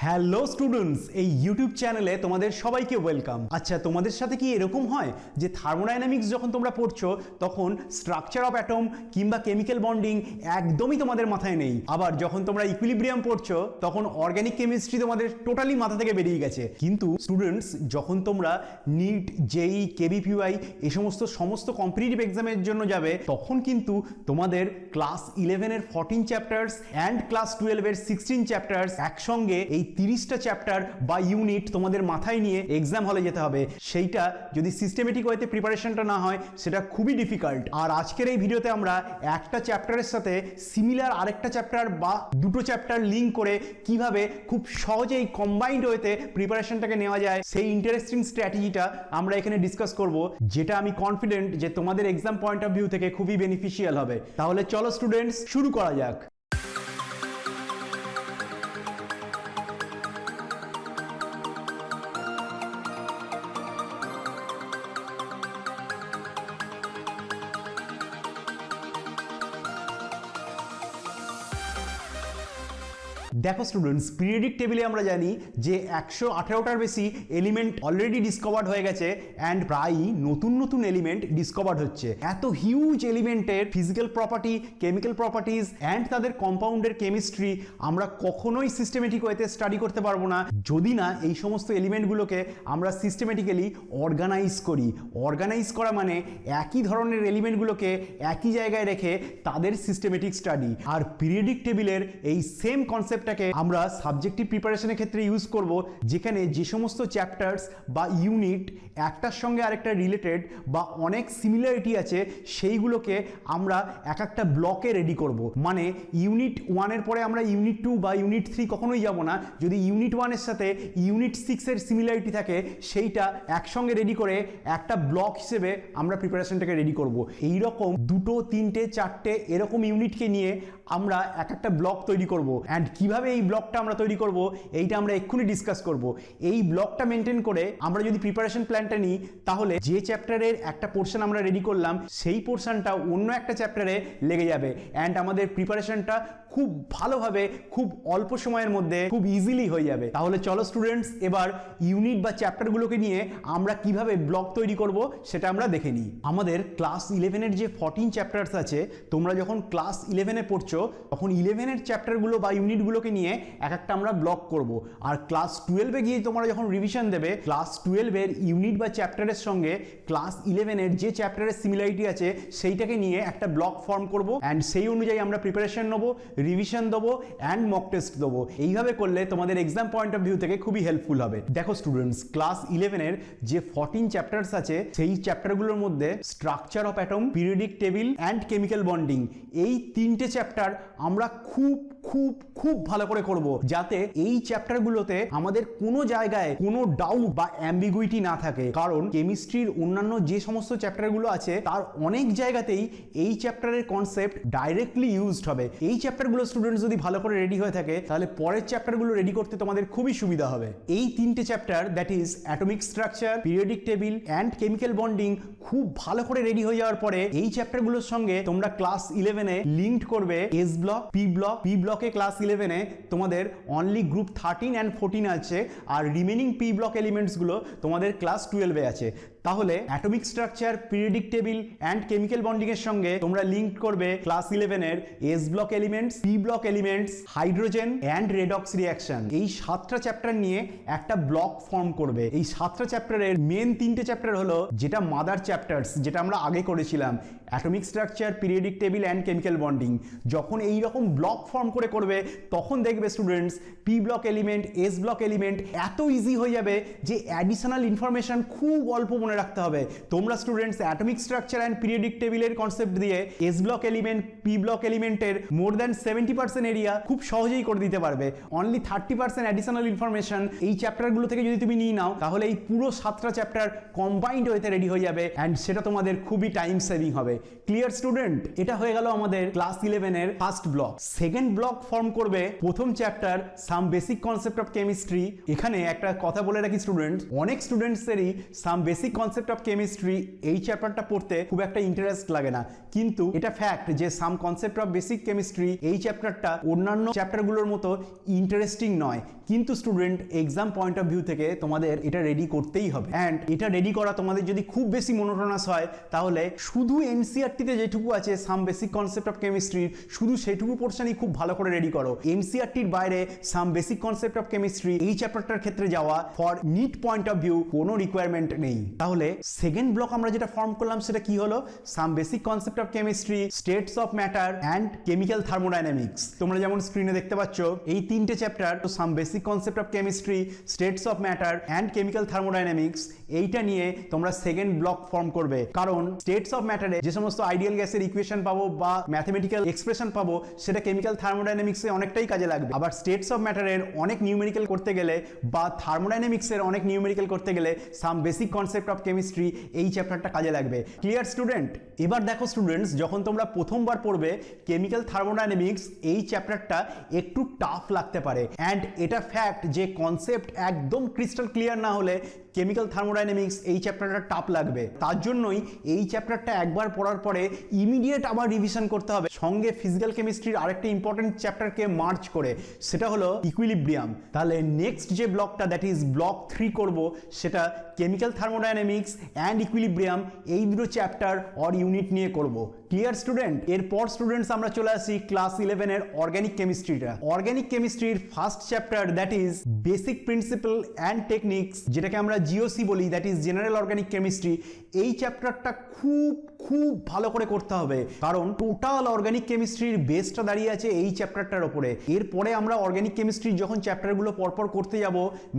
Hello students, এই YouTube চ্যানেলে তোমাদের সবাইকে ওয়েলকাম। আচ্ছা, তোমাদের সাথে কি এরকম হয় যে থার্মোডাইনামিক্স যখন তোমরা পড়ছো তখন স্ট্রাকচার অফ অ্যাটম কিংবা কেমিক্যাল বন্ডিং একদমই তোমাদের মাথায় নেই, আবার যখন তোমরা ইকুইলিব্রিয়াম পড়ছো তখন অর্গানিক কেমিস্ট্রি তোমাদের টোটালি মাথা থেকে বেরিয়ে গেছে। কিন্তু স্টুডেন্টস, যখন তোমরা নিট, জেই, কেবিপিওয়াই এই সমস্ত কম্পিটিটিভ এক্সামের জন্য যাবে তখন কিন্তু তোমাদের ক্লাস 11-এর 14 চ্যাপ্টার্স অ্যান্ড ক্লাস 12-এর 16 চ্যাপ্টার্স একসঙ্গে এই 30টা চ্যাপ্টার বা ইউনিট তোমাদের মাথায় নিয়ে এক্সাম হলে যেতে হবে। সেইটা যদি সিস্টেমেটিক ওয়েতে প্রিপারেশনটা না হয় সেটা খুবই ডিফিকাল্ট। আর আজকের এই ভিডিওতে আমরা একটা চ্যাপ্টারের সাথে সিমিলার আরেকটা চ্যাপ্টার বা দুটো চ্যাপ্টার লিঙ্ক করে কিভাবে খুব সহজেই কম্বাইন্ড ওয়েতে প্রিপারেশনটাকে নেওয়া যায় সেই ইন্টারেস্টিং স্ট্র্যাটেজিটা আমরা এখানে ডিসকাস করব, যেটা আমি কনফিডেন্ট যে তোমাদের এক্সাম পয়েন্ট অফ ভিউ থেকে খুবই বেনিফিশিয়াল হবে। তাহলে চলো স্টুডেন্টস, শুরু করা যাক। দেখো স্টুডেন্টস, পিরিয়ডিক টেবিলে আমরা জানি যে 118টার বেশি এলিমেন্ট অলরেডি ডিসকভার্ড হয়ে গেছে অ্যান্ড প্রায়ই নতুন নতুন এলিমেন্ট ডিসকভার্ড হচ্ছে। এত হিউজ এলিমেন্টের physical property, chemical properties and তাদের কম্পাউন্ডের কেমিস্ট্রি আমরা কখনোই সিস্টেমেটিক ওয়েতে স্টাডি করতে পারবো না যদি না এই সমস্ত এলিমেন্টগুলোকে আমরা সিস্টেমেটিক্যালি অর্গানাইজ করি। অর্গানাইজ করা মানে একই ধরনের এলিমেন্টগুলোকে একই জায়গায় রেখে তাদের সিস্টেমেটিক স্টাডি। আর পিরিয়ডিক টেবিলের এই সেম কনসেপ্ট আমরা সাবজেক্টিভ প্রিপারেশনের ক্ষেত্রে ইউজ করব, যেখানে যে সমস্ত চ্যাপ্টার্স বা ইউনিট একটার সঙ্গে আরেকটা রিলেটেড বা অনেক সিমিলারিটি আছে সেইগুলোকে আমরা এক একটা ব্লকে রেডি করব। মানে ইউনিট 1-এর পরে আমরা ইউনিট 2 বা ইউনিট 3 কখনোই যাব না। যদি ইউনিট 1-এর সাথে ইউনিট 6-এর সিমিলারিটি থাকে সেইটা একসঙ্গে রেডি করে একটা ব্লক হিসেবে আমরা প্রিপারেশনটাকে রেডি করব। এইরকম 2, 3, 4 এরকম ইউনিটকে নিয়ে আমরা এক একটা ব্লক তৈরি করব। অ্যান্ড কিভাবে এই ব্লকটা আমরা তৈরি করব এইটা আমরা এক্ষুনি ডিসকাস করব। এই ব্লকটা মেনটেন করে আমরা যদি প্রিপারেশন প্ল্যানটা নিই তাহলে যে চ্যাপ্টারের একটা পোর্শন আমরা রেডি করলাম সেই পোর্শনটা অন্য একটা চ্যাপ্টারে লেগে যাবে অ্যান্ড আমাদের প্রিপারেশনটা খুব ভালোভাবে খুব অল্প সময়ের মধ্যে খুব ইজিলি হয়ে যাবে। তাহলে চলো স্টুডেন্টস, এবার ইউনিট বা চ্যাপ্টারগুলোকে নিয়ে আমরা কিভাবে ব্লক তৈরি করব সেটা আমরা দেখে নিই। আমাদের ক্লাস 11-এর যে 14 চ্যাপ্টার্স আছে, তোমরা যখন ক্লাস 11-এ পড়ছো তখন 11-এর চ্যাপ্টারগুলো বা ইউনিটগুলোকে নিয়ে এক একটা আমরা ব্লক করব। আর ক্লাস 12-এ গিয়ে তোমরা যখন রিভিশন দেবে ক্লাস 12-এর ইউনিট বা চ্যাপ্টারের সঙ্গে ক্লাস 11-এর যে চ্যাপ্টারের সিমিলারিটি আছে সেইটাকে নিয়ে একটা ব্লক ফর্ম করব অ্যান্ড সেই অনুযায়ী আমরা প্রিপারেশন নেবো, রিভিশন দেবো অ্যান্ড মক টেস্ট দেবো। এইভাবে করলে তোমাদের এক্সাম পয়েন্ট অফ ভিউ থেকে খুবই হেল্পফুল হবে। দেখো স্টুডেন্টস, ক্লাস 11-এর যে 14 চ্যাপ্টার্স আছে সেই চ্যাপ্টারগুলোর মধ্যে structure of atom, periodic table and chemical bonding এই 3টে চ্যাপ্টার আমরা খুব খুব খুব ভালো করে করব, যাতে এই চ্যাপ্টারগুলোতে আমাদের কোনো জায়গায় কোনো ডাউট বা অ্যাম্বিগুইটি না থাকে। কারণ কেমিস্ট্রির অন্যান্য যে সমস্ত চ্যাপ্টারগুলো আছে তার অনেক জায়গাতেই এই চ্যাপ্টারের কনসেপ্ট ডাইরেক্টলি ইউজড হবে। এই চ্যাপ্টারগুলো স্টুডেন্টস যদি ভালো করে রেডি হয়ে থাকে তাহলে পরের চ্যাপ্টারগুলো রেডি করতে তোমাদের খুবই সুবিধা হবে। এই 3টে chapter, that is atomic structure, periodic table and chemical bonding, খুব ভালো করে রেডি হয়ে যাওয়ার পরে এই চ্যাপ্টারগুলোর সঙ্গে তোমরা ক্লাস 11-এ লিঙ্ক করবে S block, P block. P ব্লকে ক্লাস 11-এ তোমাদের অনলি গ্রুপ 13 অ্যান্ড 14 আছে, আর রিমেনিং পি ব্লক এলিমেন্টসগুলো তোমাদের ক্লাস 12-এ আছে। তাহলে atomic structure, periodic table and chemical bonding এর সঙ্গে তোমরা লিঙ্ক করবে ক্লাস 11-এর S block elements, P block elements, hydrogen and redox reaction. এই 7টা চ্যাপ্টার নিয়ে একটা ব্লক ফর্ম করবে। এই 7টা চ্যাপ্টারের মেন 3টে চ্যাপ্টার হলো যেটা মাদার চ্যাপ্টার্স, যেটা আমরা আগে করেছিলাম, atomic structure, periodic table and chemical bonding. যখন এই রকম ব্লক ফর্ম করে করবে তখন দেখবে students P block element, S block element এত ইজি হয়ে যাবে যে অ্যাডিশনাল ইনফরমেশন খুব অল্প মনে রাখতে হবে। তোমরা students atomic structure and periodic টেবিলের কনসেপ্ট দিয়ে S block element, P block এলিমেন্টের মোর দ্যান 70% এরিয়া খুব সহজেই করে দিতে পারবে। অনলি 30% অ্যাডিশনাল ইনফরমেশন এই চ্যাপ্টারগুলো থেকে যদি তুমি নিয়ে নাও তাহলে এই পুরো 7টা চ্যাপ্টার কম্বাইন্ড ওয়েতে রেডি হয়ে যাবে অ্যান্ড সেটা তোমাদের খুবই টাইম সেভিং হবে। Clear student? এটা হয়ে গেল আমাদের ক্লাস 11-এর first block. Second block form করবে প্রথম chapter some basic concept of chemistry. এখানে একটা কথা বলে রাখি স্টুডেন্ট, অনেক স্টুডেন্টসেরই some basic concept of chemistry এই চ্যাপ্টারটা পড়তে খুব একটা ইন্টারেস্ট লাগে না, কিন্তু এটা ফ্যাক্ট যে সাম কনসেপ্ট অফ বেসিক কেমিস্ট্রি এই চ্যাপ্টারটা অন্যান্য চ্যাপ্টারগুলোর মতো ইন্টারেস্টিং নয়, কিন্তু student exam point of view থেকে তোমাদের এটা রেডি করতেই হবে। অ্যান্ড এটা রেডি করা তোমাদের যদি খুব বেশি মনোটোনাস হয় তাহলে শুধু এনসিইআরটিতে যেটুকু আছে সাম বেসিক কনসেপ্ট অফ কেমিস্ট্রি শুধু সেটুকু পোর্শনই খুব ভালো করে রেডি করো। এনসিইআরটির বাইরে some basic concept of chemistry এই চ্যাপ্টারটার ক্ষেত্রে যাওয়া for NEET point of view কোনো রিকোয়ারমেন্ট নেই। তাহলে সেকেন্ড ব্লক আমরা যেটা ফর্ম করলাম সেটা কি হলো? সাম basic concept of chemistry, states of matter and chemical thermodynamics. তোমরা যেমন স্ক্রিনে দেখতে পাচ্ছ এই তিনটে চ্যাপ্টার, তো সাম basic concept of chemistry, states of matter and chemical thermodynamics, এইটা নিয়ে তোমরা সেকেন্ড ব্লক ফর্ম করবে। কারণ স্টেটস অফ ম্যাটারে যে সমস্ত আইডিয়াল গ্যাসের ইকুয়েশন পাবো বা ম্যাথমেটিক্যাল এক্সপ্রেশন পাবো সেটা কেমিক্যাল থার্মোডাইনামিক্সে অনেকটাই কাজে লাগবে। আবার স্টেটস অফ ম্যাটারের অনেক নিউমেরিক্যাল করতে গেলে বা থার্মোডাইনামিক্সের অনেক নিউমেরিক্যাল করতে গেলে সাম বেসিক কনসেপ্ট অফ কেমিস্ট্রি এই চ্যাপ্টারটা কাজে লাগবে। Clear student? এবার দেখো স্টুডেন্টস, যখন তোমরা প্রথমবার পড়বে কেমিক্যাল থার্মোডাইনামিক্স এই চ্যাপ্টারটা একটু টাফ লাগতে পারে। অ্যান্ড এটা ফ্যাক্ট যে কনসেপ্ট একদম ক্রিস্টাল ক্লিয়ার না হলে কেমিক্যাল থার্মোডাইনামিক্স এই চ্যাপ্টারটা টাফ লাগবে। তার জন্যই এই চ্যাপ্টারটা একবার পড়ার পরে ইমিডিয়েট আবার রিভিশন করতে হবে, সঙ্গে ফিজিক্যাল কেমিস্ট্রির আরেকটা ইম্পর্টেন্ট চ্যাপ্টারকে মার্চ করে, সেটা হলো ইকুইলিব্রিয়াম। তাহলে নেক্সট যে ব্লকটা দ্যাট ইজ ব্লক 3 করব সেটা কেমিক্যাল থার্মোডাইনামিক্স অ্যান্ড ইকুইলিব্রিয়াম এই দুটো চ্যাপ্টার অর ইউনিট নিয়ে করব। Clear student? এরপর স্টুডেন্টস আমরা চলে আসি ক্লাস 11 এর অর্গানিক কেমিস্ট্রিটা। অর্গানিক কেমিস্ট্রির first chapter that is basic principle and techniques, যেটাকে আমরা জিওসি বলি, that is general organic chemistry. এই চ্যাপ্টারটা খুব ভালো করে করতে হবে, কারণ টোটাল অর্গানিক কেমিস্ট্রির বেসটা দাঁড়িয়ে আছে এই চ্যাপ্টারটার ওপরে। এরপরে আমরা অর্গানিক কেমিস্ট্রির যখন চ্যাপ্টারগুলো পরপর করতে যাব,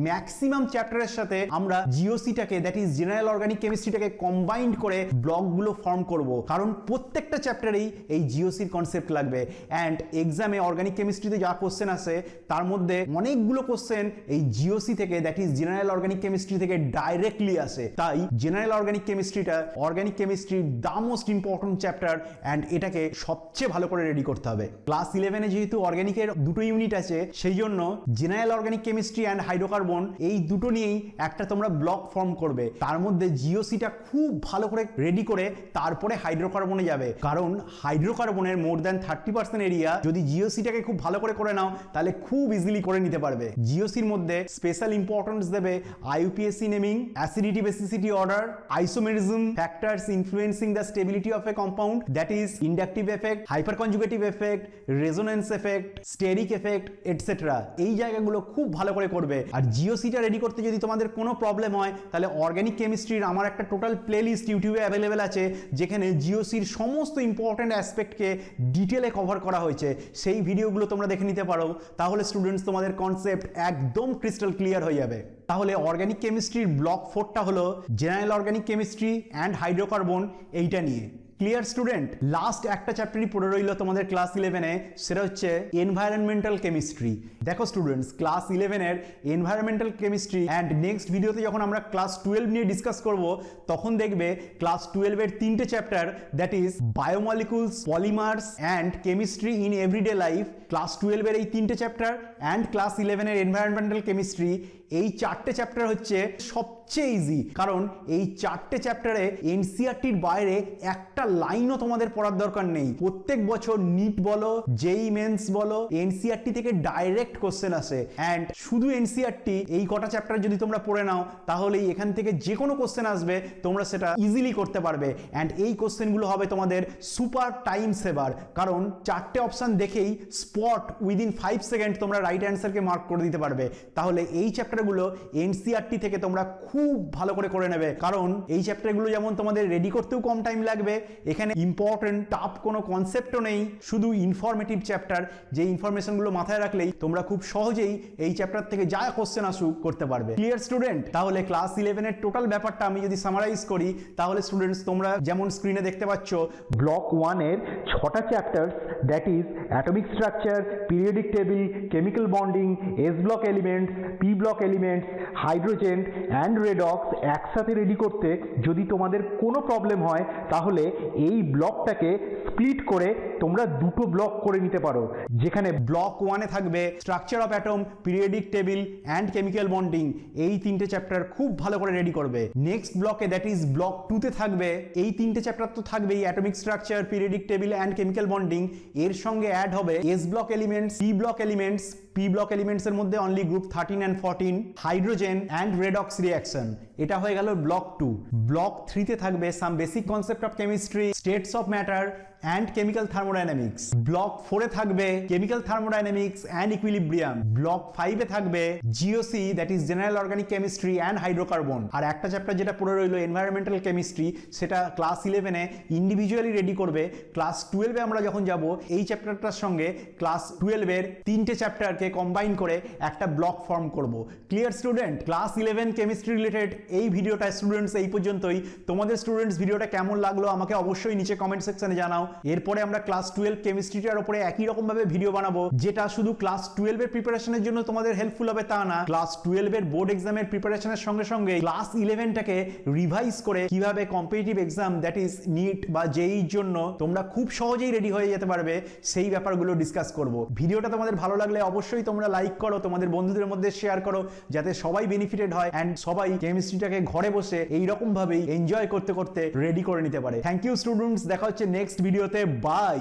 ম্যাক্সিমাম চ্যাপ্টারের সাথে আমরা জিওসিটাকে দ্যাট ইজ জেনারেল অর্গানিক কেমিস্ট্রিটাকে কম্বাইন্ড করে ব্লকগুলো ফর্ম করব, কারণ প্রত্যেকটা চ্যাপ্টারেই এই জিওসির কনসেপ্ট লাগবে। অ্যান্ড এক্সামে অর্গানিক কেমিস্ট্রিতে যা কোশ্চেন আসে তার মধ্যে অনেকগুলো কোশ্চেন এই জিওসি থেকে that is general organic chemistry থেকে ডাইরেক্টলি আসে। তাই জেনারেল অর্গানিক কেমিস্ট্রিটা অর্গানিক কেমিস্ট্রির the most important chapter, and এটাকে সবচেয়ে ভালো করে রেডি করতে হবে। ক্লাস 11-এ যেহেতু অর্গানিকের দুটো ইউনিট আছে, সেই জন্য general organic chemistry and hydrocarbon এই দুটো নিয়েই একটা তোমরা ব্লক ফর্ম করবে। তার মধ্যে জিওসিটা খুব ভালো করে রেডি করে তারপরে হাইড্রোকার্বনে যাবে, কারণ হাইড্রোকার্বনের মোর দ্যান 30% এরিয়া যদি জিওসিটাকে খুব ভালো করে নাও তাহলে খুব ইজিলি করে নিতে পারবে। জিওসির মধ্যে স্পেশাল ইম্পর্টেন্স দেবে IUPAC naming, acidity basicity order, isomerism factors influencing the stability of a compound, that is inductive effect, hyperconjugative effect, resonance effect, steric effect etcetera. এই জায়গাগুলো খুব ভালো করে করবে। আর জিওসিটা রেডি করতে যদি তোমাদের কোনো প্রবলেম হয় তাহলে অর্গানিক কেমিস্ট্রির আমার একটা টোটাল প্লেলিস্ট ইউটিউবে অ্যাভেলেবেল আছে, যেখানে জিওসির সমস্ত ইম্পর্টেন্ট অ্যাসপেক্টকে ডিটেলে কভার করা হয়েছে। সেই ভিডিওগুলো তোমরা দেখে নিতে পারো, তাহলে স্টুডেন্টস তোমাদের কনসেপ্ট একদম ক্রিস্টাল ক্লিয়ার হয়ে যাবে। তাহলে অর্গানিক কেমিস্ট্রির ব্লক 4টা হলো general organic chemistry and hydrocarbon, এইটা নিয়ে। Clear student? লাস্ট একটা চ্যাপ্টারই পড়ে রইল তোমাদের ক্লাস 11-এ, সেটা হচ্ছে এনভায়রনমেন্টাল কেমিস্ট্রি। দেখো স্টুডেন্টস, ক্লাস 11-এর এনভায়রনমেন্টাল কেমিস্ট্রি অ্যান্ড নেক্সট ভিডিওতে যখন আমরা ক্লাস 12 নিয়ে ডিসকাস করব, তখন দেখবে ক্লাস 12-এর 3টে chapter that is biomolecules, polymers and chemistry in everyday life. Class 12-এর এই 3টে চ্যাপ্টার অ্যান্ড ক্লাস 11-এর এনভায়রনমেন্টাল কেমিস্ট্রি, এই 4টে চ্যাপ্টার হচ্ছে সবচেয়ে ইজি, কারণ এই 4টে চ্যাপ্টারে এনসিইআরটির বাইরে একটা লাইনও তোমাদের পড়ার দরকার নেই। প্রত্যেক বছর নিট বলো, জেই মেন্স বলো, এনসিইআরটি থেকে ডাইরেক্ট কোশ্চেন আসে। অ্যান্ড শুধু এনসিইআরটি এই কটা চ্যাপ্টার যদি তোমরা পড়ে নাও তাহলেই এখান থেকে যে কোনো কোশ্চেন আসবে তোমরা সেটা ইজিলি করতে পারবে। অ্যান্ড এই কোশ্চেনগুলো হবে তোমাদের সুপার টাইম সেভার, কারণ 4টে অপশন দেখেই স্পট উইদিন 5 সেকেন্ড তোমরা রাইট অ্যান্সারকে মার্ক করে দিতে পারবে। তাহলে এই চ্যাপ্টারগুলো এনসিইআরটি থেকে তোমরা খুব ভালো করে নেবে, কারণ এই চ্যাপ্টারগুলো যেমন তোমাদের রেডি করতেও কম টাইম লাগবে, এখানে ইম্পর্টেন্ট টাফ কোনো কনসেপ্টও নেই, শুধু ইনফরমেটিভ চ্যাপ্টার, যে ইনফরমেশনগুলো মাথায় রাখলেই তোমরা খুব সহজেই এই চ্যাপ্টার থেকে যা কোশ্চেন আসুক করতে পারবে। Clear student? তাহলে ক্লাস 11-এর টোটাল ব্যাপারটা আমি যদি সামারাইজ করি, তাহলে স্টুডেন্টস তোমরা যেমন স্ক্রিনে দেখতে পাচ্ছ, ব্লক 1-এর 6টা chapter that is atomic structure, periodic table, chemical chemical bonding, S block elements, P block elements, hydrogen and redox একসাথে রেডি করতে যদি তোমাদের কোনো প্রবলেম হয় তাহলে এই ব্লকটাকে স্প্লিট করে তোমরা দুটো ব্লক করে নিতে পারো, যেখানে ব্লক 1-এ থাকবে structure of atom, periodic table and chemical bonding. এই তিনটে চ্যাপ্টার খুব ভালো করে রেডি করবে। নেক্সট ব্লকে দ্যাট ইজ ব্লক 2-তে থাকবে এই তিনটে চ্যাপ্টার তো থাকবেই, atomic structure, periodic table and chemical bonding. এর সঙ্গে অ্যাড হবে S block elements, P block elements, P block elements এর মধ্যে only group 13 and 14, hydrogen and redox reaction. এটা হয়ে গেল ব্লক 2। ব্লক 3-তে থাকবে some basic concept of chemistry, states of matter and chemical thermodynamics. Block 4-এ থাকবে chemical thermodynamics and equilibrium. Block 5-এ থাকবে GOC that is general organic chemistry and hydrocarbon. আর একটা চ্যাপ্টার যেটা পড়ে রইলো এনভায়রনমেন্টাল কেমিস্ট্রি, সেটা ক্লাস 11-এ ইন্ডিভিজুয়ালি রেডি করবে। ক্লাস 12-এ আমরা যখন যাব এই চ্যাপ্টারটার সঙ্গে ক্লাস 12-এর তিনটে চ্যাপ্টারকে কম্বাইন করে একটা ব্লক ফর্ম করব। Clear student? Class 11 chemistry related এই ভিডিওটা স্টুডেন্টস এই পর্যন্তই। তোমাদের স্টুডেন্টস ভিডিওটা কেমন লাগলো আমাকে অবশ্যই নিচে কমেন্ট সেকশনে জানাও। এরপরে আমরা ক্লাস 12 কেমিস্ট্রিটার উপরে একই রকম ভাবে ভিডিও বানাবো, যেটা শুধু ক্লাস 12 এর প্রিপারেশনের জন্য তোমাদের হেল্পফুল হবে তা না, ক্লাস 12 এর বোর্ড এক্সামের প্রিপারেশনের সঙ্গে সঙ্গে ক্লাস 11টাকে রিভাইজ করে কিভাবে competitive exam that is NEET বা জেইর জন্য তোমরা খুব সহজেই রেডি হয়ে যেতে পারবে, সেই ব্যাপারগুলো ডিসকাস করব। ভিডিওটা তোমাদের ভালো লাগলে অবশ্যই তোমরা লাইক করো, তোমাদের বন্ধুদের মধ্যে শেয়ার করো, যাতে সবাই বেনিফিটেড হয় অ্যান্ড সবাই কেমিস্ট্রিটাকে ঘরে বসে এইরকম ভাবেই এনজয় করতে করতে রেডি করে নিতে পারে। থ্যাংক ইউ স্টুডেন্টস, দেখা হচ্ছে নেক্সট ভিডিওতে। বাই।